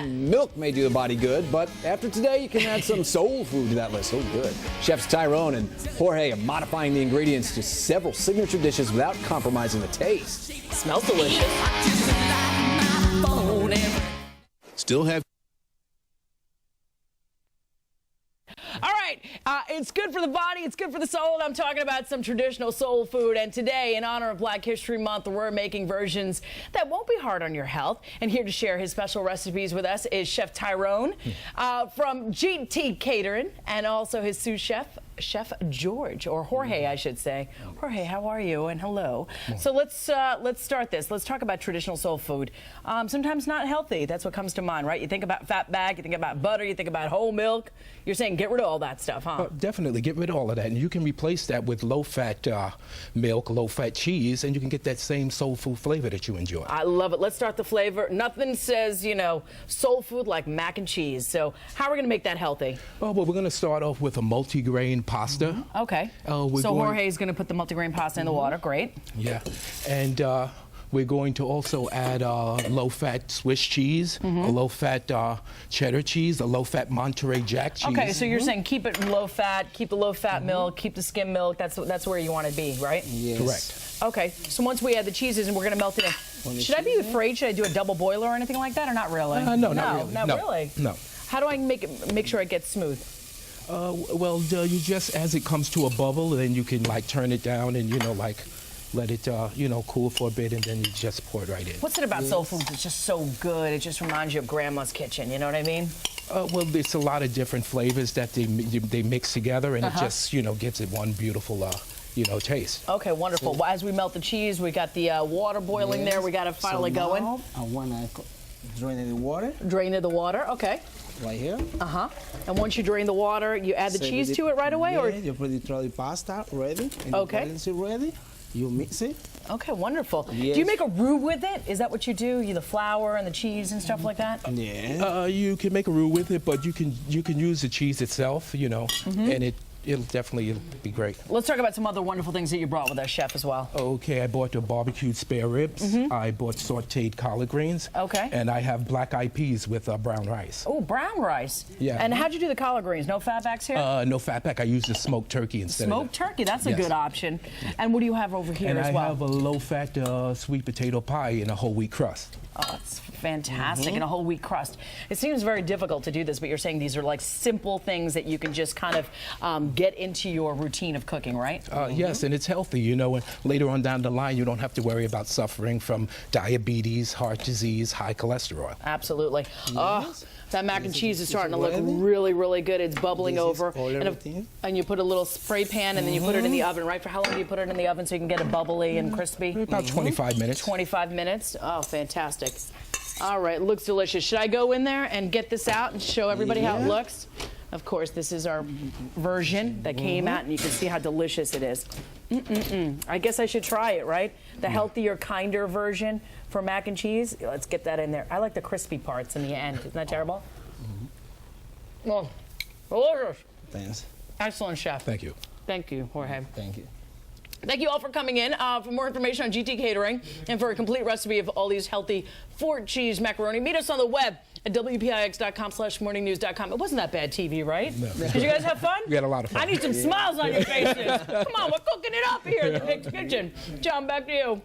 milk may do the body good, but after today, you can add some soul food to that list. Oh, good. Chefs Tyrone and Jorge are modifying the ingredients to several signature dishes without compromising the taste. Smells delicious. Still have. All right, it's good for the body, it's good for the soul, and I'm talking about some traditional soul food. And today, in honor of Black History Month, we're making versions that won't be hard on your health. And here to share his special recipes with us is Chef Tyrone from Tee Catering, and also his sous chef, Chef George, or Jorge, I should say. Jorge, how are you? And hello. So let's start this. Let's talk about traditional soul food. Sometimes not healthy. That's what comes to mind, right? You think about fat bag, you think about butter, you think about whole milk. You're saying get rid of all that stuff, huh? Definitely get rid of all of that, and you can replace that with low-fat milk, low-fat cheese, and you can get that same soul food flavor that you enjoy. I love it. Let's start the flavor. Nothing says, you know, soul food like mac and cheese. So how are we going to make that healthy? Well, we're going to start off with a multi-grain pasta. Okay. So Jorge's going to put the multi-grain pasta in the water. Great. Yeah. And we're going to also add low-fat Swiss cheese, a low-fat cheddar cheese, a low-fat Monterey Jack cheese. Okay, so you're saying keep it low-fat, keep the low-fat milk, keep the skim milk. That's where you want to be, right? Yes. Correct. Okay, so once we add the cheeses and we're going to melt it in, should I be afraid? Should I do a double boiler or anything like that, or not really? No, not really. Not really? No. How do I make sure it gets smooth? Well, you just, as it comes to a bubble, then you can like turn it down and, you know, like let it, you know, cool for a bit, and then you just pour it right in. What's it about soul food that's just so good? It just reminds you of Grandma's kitchen, you know what I mean? Well, there's a lot of different flavors that they mix together, and it just, you know, gives it one beautiful, you know, taste. Okay, wonderful. Well, as we melt the cheese, we got the water boiling there. We got it finally going. I want to drain the water. Drain the water, okay. Right here. And once you drain the water, you add the cheese to it right away? Yeah, or you put the pasta ready. And okay. Once it's ready, you mix it. Okay, wonderful. Yes. Do you make a roux with it? Is that what you do? You the flour and the cheese and stuff like that? Yeah. You can make a roux with it, but you can use the cheese itself, you know, and it'll definitely be great. Let's talk about some other wonderful things that you brought with us, Chef, as well. Okay, I bought the barbecued spare ribs. I bought sauteed collard greens. Okay. And I have black-eyed peas with brown rice. Oh, brown rice. Yeah. And how'd you do the collard greens? No fatbacks here? No fatback. I use the smoked turkey instead. Smoked turkey, that's a good option. And what do you have over here as well? And I have a low-fat sweet potato pie in a whole wheat crust. Oh, it's fantastic, and a whole wheat crust. It seems very difficult to do this, but you're saying these are like simple things that you can just kind of get into your routine of cooking, right? Yes, and it's healthy, you know, and later on down the line, you don't have to worry about suffering from diabetes, heart disease, high cholesterol. Absolutely. Yes. That mac and cheese is starting to look really, really good. It's bubbling over. And you put a little spray pan, and then you put it in the oven, right? For how long do you put it in the oven so you can get it bubbly and crispy? About 25 minutes. 25 minutes? Oh, fantastic. All right, looks delicious. Should I go in there and get this out and show everybody how it looks? Of course, this is our version that came out, and you can see how delicious it is. I guess I should try it, right? The healthier, kinder version for mac and cheese. Let's get that in there. I like the crispy parts in the end. Isn't that terrible? Well, delicious. Thanks. Excellent, Chef. Thank you. Thank you, Jorge. Thank you. Thank you all for coming in. For more information on Tee Catering and for a complete recipe of all these healthy Fort cheese macaroni, meet us on the web at WPIX.com/morningnews.com. It wasn't that bad TV, right? No. Did you guys have fun? We had a lot of fun. I need some smiles on your faces. Come on, we're cooking it up here in the Nick's Kitchen. John, back to you.